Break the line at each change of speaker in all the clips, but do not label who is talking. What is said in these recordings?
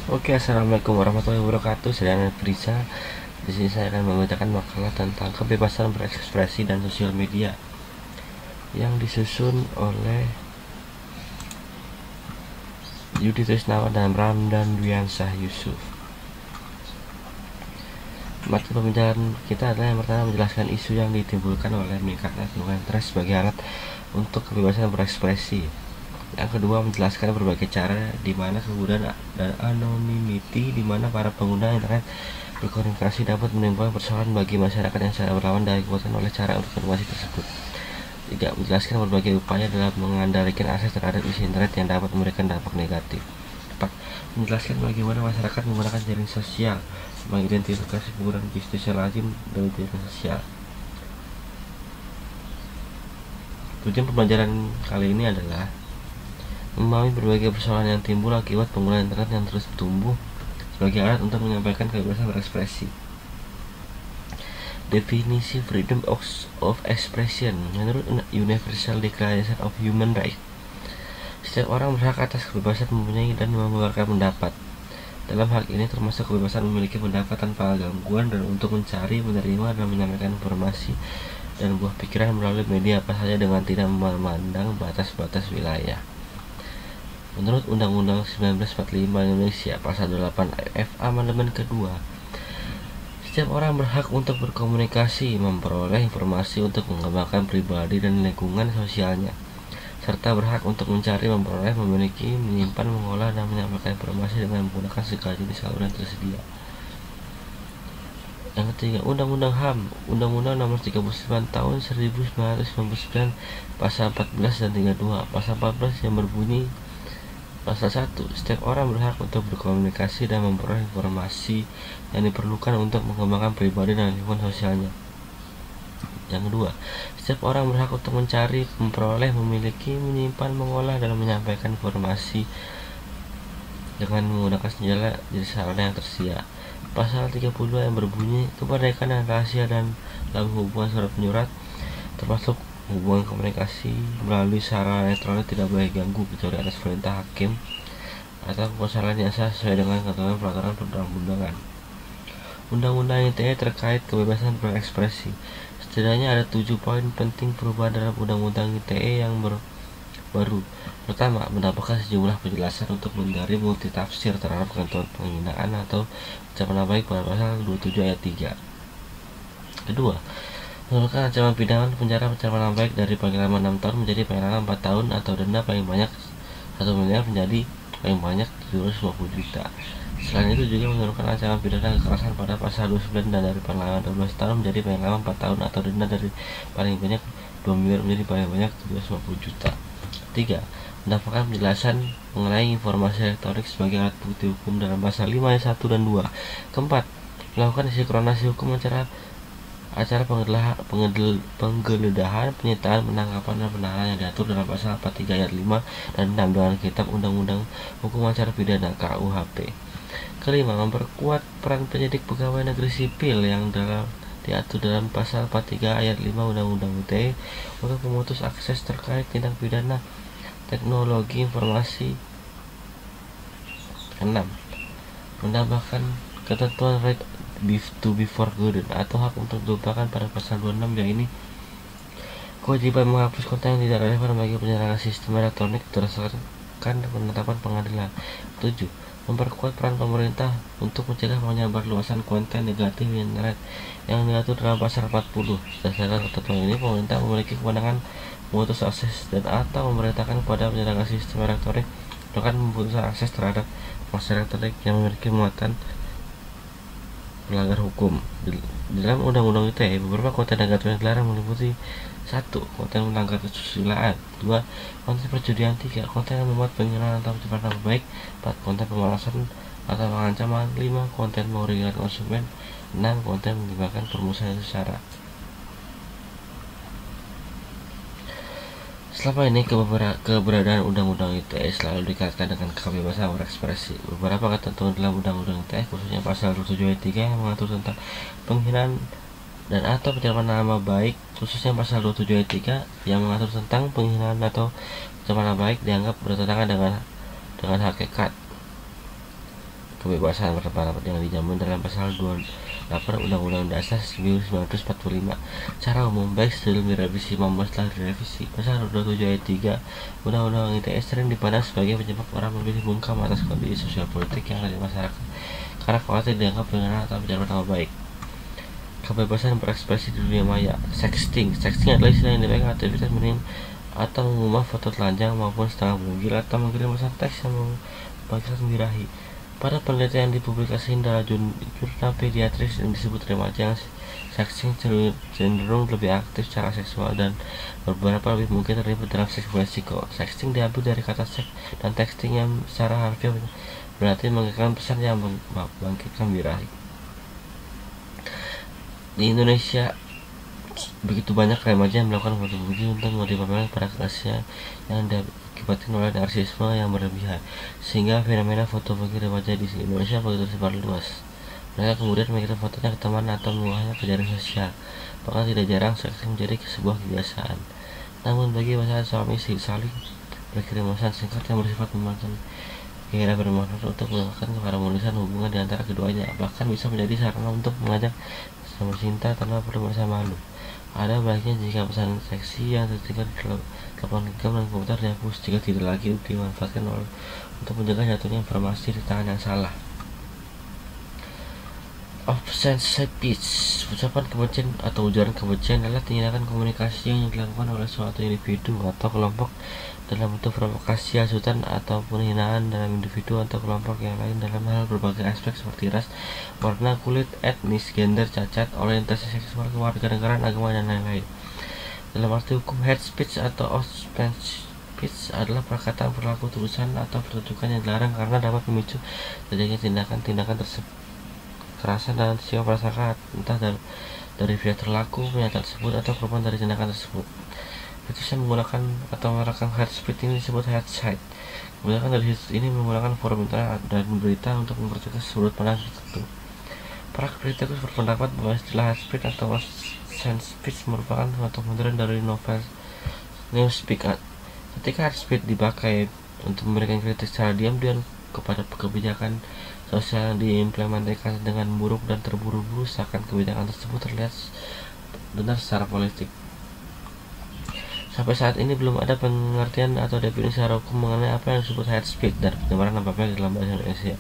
Oke, assalamualaikum warahmatullahi wabarakatuh. Saya Friza. Di sini saya akan membacakan makalah tentang kebebasan berekspresi dan sosial media yang disusun oleh Yudi Trisnawa dan Ramdan Dwiansah Yusuf. Materi pembicaraan kita adalah yang pertama, menjelaskan isu yang ditimbulkan oleh meningkatnya penggunaan internet sebagai alat untuk kebebasan berekspresi. Yang kedua, menjelaskan berbagai cara di mana kemudahan dan anonymity di mana para pengguna internet berkomunikasi dapat menimbulkan persoalan bagi masyarakat yang secara berlawan dari kekuatan oleh cara untuk informasi tersebut. Tiga, menjelaskan berbagai upaya dalam mengendalikan akses terhadap isi internet yang dapat memberikan dampak negatif. Empat, menjelaskan bagaimana masyarakat menggunakan jaring sosial, mengidentifikasi penggunaan bisnis yang lazim dari jaring sosial. Tujuan pembelajaran kali ini adalah memahami berbagai persoalan yang timbul akibat penggunaan internet yang terus bertumbuh sebagai alat untuk menyampaikan kebebasan berekspresi. Definisi freedom of expression menurut Universal Declaration of Human Rights, setiap orang berhak atas kebebasan mempunyai dan mengeluarkan pendapat. Dalam hal ini termasuk kebebasan memiliki pendapat tanpa gangguan dan untuk mencari, menerima, dan menyampaikan informasi dan buah pikiran melalui media apa saja dengan tidak memandang batas-batas wilayah. Menurut Undang-Undang 1945 Indonesia Pasal 8 F Amandemen kedua, setiap orang berhak untuk berkomunikasi, memperoleh informasi untuk mengembangkan pribadi dan lingkungan sosialnya, serta berhak untuk mencari, memperoleh, memiliki, menyimpan, mengolah, dan menyampaikan informasi dengan menggunakan segala jenis saluran yang tersedia. Yang ketiga, Undang-Undang HAM, Undang-Undang Nomor 39 Tahun 1999 Pasal 14 dan 32. Pasal 14 yang berbunyi, Pasal 1, setiap orang berhak untuk berkomunikasi dan memperoleh informasi yang diperlukan untuk mengembangkan pribadi dan lingkungan sosialnya. Yang kedua, setiap orang berhak untuk mencari, memperoleh, memiliki, menyimpan, mengolah, dan menyampaikan informasi dengan menggunakan segala jenis sarana yang tersedia. Pasal 32 yang berbunyi, kemerdekaan dan rahasia dan dalam hubungan surat menyurat, termasuk hubungan komunikasi melalui sarana elektronik, tidak boleh diganggu kecuali atas perintah hakim atau kesalahan yang sah sesuai dengan ketentuan peraturan perundang-undangan. Undang-Undang ITE terkait kebebasan berekspresi. Setidaknya ada 7 poin penting perubahan dalam Undang-Undang ITE yang baru. Pertama, menambahkan sejumlah penjelasan untuk menghindari multitafsir terhadap ketentuan penghinaan atau pencemaran baik pada pasal 27 ayat 3. Kedua, menurunkan ancaman pidana penjara pencemaran baik dari paling lama 6 tahun menjadi paling lama 4 tahun atau denda paling banyak 1 miliar menjadi paling banyak 750 juta. Selain itu juga menurunkan ancaman pidana kekerasan pada pasal 29 dan dari paling lama 12 tahun menjadi paling lama 4 tahun atau denda dari paling banyak 2 miliar menjadi paling banyak 750 juta. 3. Mendapatkan penjelasan mengenai informasi elektronik sebagai alat bukti hukum dalam pasal 5 ayat 1 dan 2. Keempat, melakukan sinkronasi hukum acara penggeledahan, penyitaan, penangkapan, dan penahanan yang diatur dalam pasal 43 ayat 5 dan 6 dengan Kitab Undang-Undang Hukum Acara Pidana KUHP. Kelima, memperkuat peran penyidik pegawai negeri sipil yang diatur dalam pasal 43 ayat 5 Undang-Undang ITE untuk memutus akses terkait tindak pidana teknologi informasi. 6. Menambahkan ketentuan right to be forgotten atau hak untuk dilupakan pada pasal 26, yang ini kewajiban menghapus konten yang tidak relevan bagi penyelenggara sistem elektronik berdasarkan penetapan pengadilan. 7. Memperkuat peran pemerintah untuk mencegah penyebarluasan konten negatif di internet yang diatur dalam pasal 40. Berdasarkan ketentuan ini, pemerintah memiliki kewenangan memutus akses dan atau memerintahkan kepada penyelenggara sistem elektronik melakukan memutuskan akses terhadap masyarakat elektronik yang memiliki muatan melanggar hukum. Di dalam Undang-Undang ITE, beberapa konten negatif yang dilarang meliputi 1. Konten melanggar kesusilaan. 2. Konten perjudian. 3. Konten yang membuat penghinaan atau pencemaran nama baik. 4. Konten pemerasan atau pengancaman. 5. Konten merugikan konsumen. 6. Konten menyebabkan permusuhan secara. Selama ini keberadaan Undang-Undang ITE selalu dikaitkan dengan kebebasan berekspresi. Beberapa ketentuan dalam Undang-Undang ITE, khususnya pasal 27 ayat 3 yang mengatur tentang penghinaan dan atau pencemaran nama baik, khususnya pasal 27 ayat 3 yang mengatur tentang penghinaan atau pencemaran nama baik, dianggap bertentangan dengan hakikat kebebasan berpendapat yang dijamin dalam pasal 28 Undang-Undang Dasar 1945. Secara umum, baik sebelum direvisi maupun setelah direvisi, pasal 27 ayat 3 Undang-Undang ITE sering dipandang sebagai penyebab orang memilih bungkam atas kondisi sosial politik yang ada di masyarakat karena khawatir dianggap pengenal atau pejabat nama baik. Kebebasan berekspresi di dunia maya. Sexting adalah istilah yang dipegang aktivitas mengirim atau mengunggah foto telanjang maupun setengah bugil atau mengirim pesan teks yang membagikan birahi. Pada penelitian dipublikasikan dalam jurnal pediatris yang disebut remaja yang sexting cenderung lebih aktif secara seksual dan beberapa lebih mungkin terlibat dalam seks beresiko. Sexting diambil dari kata seks dan texting yang secara harfiah berarti mengirimkan pesan yang membangkitkan birahi. Di Indonesia, begitu banyak remaja yang melakukan foto bugil untuk memotivasi pada kekasihnya yang diakibatkan oleh narsisme yang berlebihan, sehingga fenomena foto bugil remaja di Indonesia begitu tersebar luas. Mereka kemudian mengirim fotonya ke teman atau mengunggahnya ke jaring sosial. Bahkan tidak jarang sexting menjadi sebuah kebiasaan. Namun bagi pasangan suami istri saling berkirim pesan singkat yang bersifat membantu kira bermanfaat untuk mengembangkan keharmonisan hubungan di antara keduanya, bahkan bisa menjadi sarana untuk mengajak sama cinta tanpa perlu merasa malu. Ada baiknya jika pesan seksi yang tertinggal di telepon genggam dan komputer dihapus jika tidak lagi dimanfaatkan untuk menjaga jatuhnya informasi di tangan yang salah. Offensive speech, ucapan kebencian atau ujaran kebencian adalah tindakan komunikasi yang dilakukan oleh suatu individu atau kelompok dalam bentuk provokasi, hasutan, atau penghinaan dalam individu atau kelompok yang lain dalam hal berbagai aspek seperti ras, warna kulit, etnis, gender, cacat, orientasi seksual, kewarganegaraan, agama, dan lain-lain. Dalam arti hukum, hate speech atau offensive speech adalah perkataan, perilaku, tulisan, atau pertunjukan yang dilarang karena dapat memicu terjadinya tindakan-tindakan tersebut kekerasan dan sikap prasangka entah dari pihak terlaku, pernyataan tersebut, atau korban dari tindakan tersebut. Situs yang menggunakan atau merekam hate speech ini disebut hate site. Kebanyakan dari situs ini menggunakan forum internet dan berita untuk mempercepat sudut pandang tertentu. Para kritikus berpendapat bahwa istilah hate speech atau offensive speech merupakan suatu modern dari novel Newspeak. Ketika hate speech dipakai untuk memberikan kritik secara diam-diam kepada kebijakan sosial yang diimplementasikan dengan buruk dan terburu-buru, seakan kebijakan tersebut terlihat benar secara politik. Sampai saat ini belum ada pengertian atau definisi secara hukum mengenai apa yang disebut hate speech dan penyebaran apa-apa dalam bahasa Indonesia.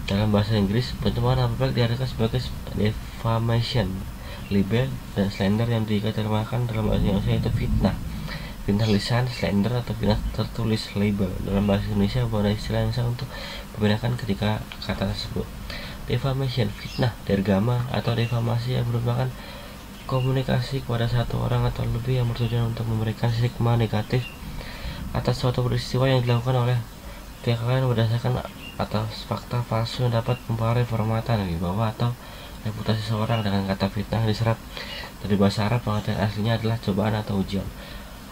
Dalam bahasa Inggris, pencemaran apa-apa diartikan sebagai defamation, libel, dan slander yang diterjemahkan dalam bahasa Indonesia itu fitnah. Fitnah lisan, slander, atau fitnah tertulis, label. Dalam bahasa Indonesia ada istilah yang sama untuk membedakan ketiga kata tersebut. Defamation, fitnah, dergama, atau defamasi yang merupakan komunikasi kepada satu orang atau lebih yang bertujuan untuk memberikan stigma negatif atas suatu peristiwa yang dilakukan oleh pihak lain berdasarkan atas fakta palsu yang dapat mempengaruhi kehormatan, wibawa, atau reputasi seorang. Dengan kata fitnah diserap dari bahasa Arab, pengertian aslinya adalah cobaan atau ujian.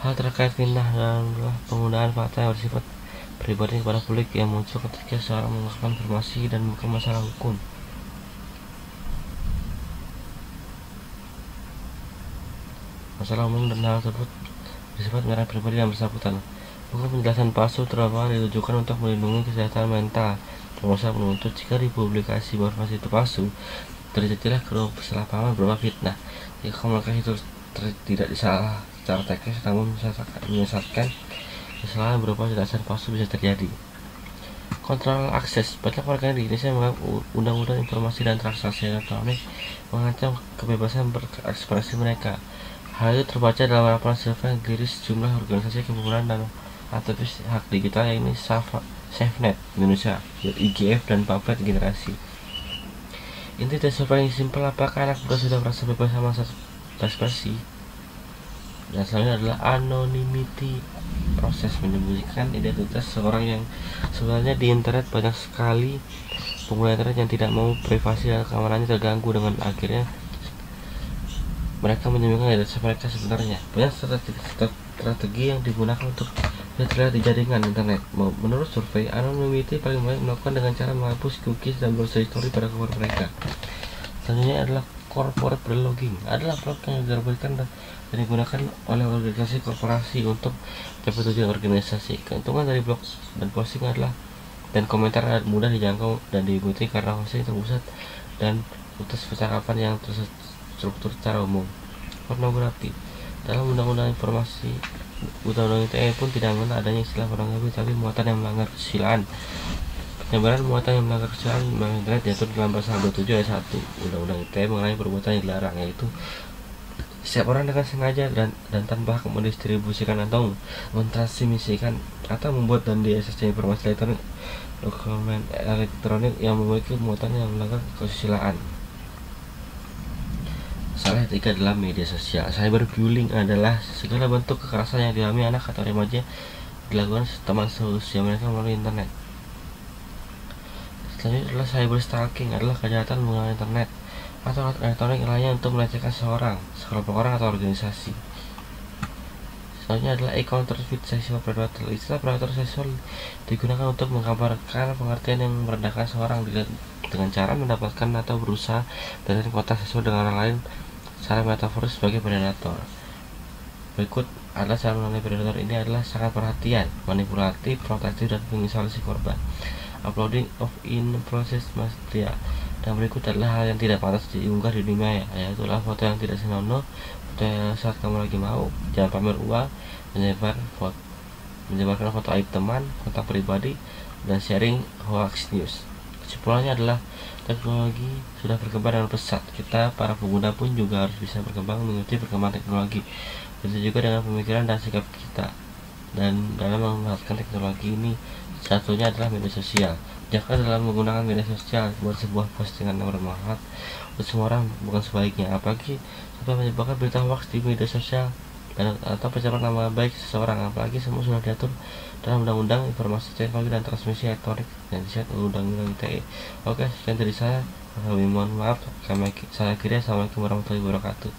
Hal terkait fitnah adalah penggunaan fakta yang bersifat pribadi kepada publik yang muncul ketika seorang mengungkapkan informasi dan bukan masalah hukum. Masalah umum dan hal tersebut bersifat menyerang pribadi yang bersangkutan. Bukan penjelasan palsu terbang ditujukan untuk melindungi kesehatan mental pengusaha menuntut jika dipublikasi bahwa informasi itu palsu, terjadilah kesalahpahaman berupa fitnah. Jika komunikasi itu tidak disalah secara teknis namun menyesatkan, kesalahan berupa jelasan palsu bisa terjadi. Kontrol akses. Banyak warga di Indonesia menganggap undang-undang informasi dan transaksi elektronik mengancam kebebasan berekspresi mereka. Hal itu terbaca dalam laporan survei yang dirilis sejumlah organisasi kebebasan dan aktivis hak digital, yakni SafeNet Indonesia, IGF, dan Pamflet Generasi. Inti dari survei yang simpel, apakah anak muda sudah merasa bebas sama berekspresi? Dan selanjutnya adalah anonymity, proses menyembunyikan identitas seorang yang sebenarnya di internet. Banyak sekali pengguna internet yang tidak mau privasi dan keamanannya terganggu, dengan akhirnya mereka menyembunyikan identitas mereka sebenarnya. Banyak strategi yang digunakan untuk tidak terlihat di jaringan internet. Menurut survei, anonymity paling baik melakukan dengan cara menghapus cookies dan browser history pada akun mereka. Selanjutnya adalah corporate blogging, adalah blog yang diterbitkan dan digunakan oleh organisasi korporasi untuk mencapai tujuan organisasi. Keuntungan dari blog dan posting adalah dan komentar mudah dijangkau dan diikuti karena hosting terpusat dan putus percakapan yang terstruktur secara umum. Pornografi dalam undang-undang informasi undang-undang ITE pun tidak mengenal adanya istilah pornografi, tapi muatan yang melanggar kesusilaan. Penyebaran muatan yang melanggar kesusilaan melalui internet diatur dalam pasal 27 ayat 1 Undang-Undang ITE mengenai perbuatan yang dilarang, yaitu setiap orang dengan sengaja dan tanpa hak mendistribusikan atau mentransmisikan atau membuat dan diakses informasi elektronik dokumen elektronik yang memiliki muatan yang melanggar kesusilaan. Salah etika dalam media sosial. Cyberbullying adalah segala bentuk kekerasan yang dialami anak atau remaja dilakukan teman seusia mereka melalui internet. Selanjutnya adalah cyberstalking, adalah kejahatan menggunakan internet atau alat elektronik lainnya untuk melecehkan seorang, sekelompok orang atau organisasi. Selanjutnya adalah counterfeit sexual predator. Istilah predator seksual digunakan untuk menggambarkan pengertian yang merendahkan seorang dengan cara mendapatkan atau berusaha dan kontak seksual dengan orang lain secara metaforis sebagai predator. Berikut adalah cara mengenai predator ini adalah sangat perhatian, manipulatif, protektif, dan mengisolasi korban. Uploading of in process media. Dan berikut adalah hal yang tidak pantas diunggah di dunia, yaitu foto yang tidak senonoh, foto yang saat kamu lagi mau, jangan pamer uang, menyebarkan foto aib teman, kontak pribadi, dan sharing hoax news. Kesimpulannya adalah teknologi sudah berkembang dengan pesat. Kita para pengguna pun juga harus bisa berkembang mengikuti perkembangan teknologi. Begitu juga dengan pemikiran dan sikap kita. Dan dalam memanfaatkan teknologi ini, satunya adalah media sosial. Jika dalam menggunakan media sosial buat sebuah postingan yang bermanfaat untuk semua orang, bukan sebaiknya, apalagi sampai menyebarkan berita hoax di media sosial dan atau pencemaran nama baik seseorang, apalagi semua sudah diatur dalam Undang-Undang Informasi Teknologi dan Transmisi Elektronik dan Undang-Undang ITE. Oke, sekian dari saya. Kami mohon maaf. Saya kira Assalamualaikum warahmatullahi wabarakatuh.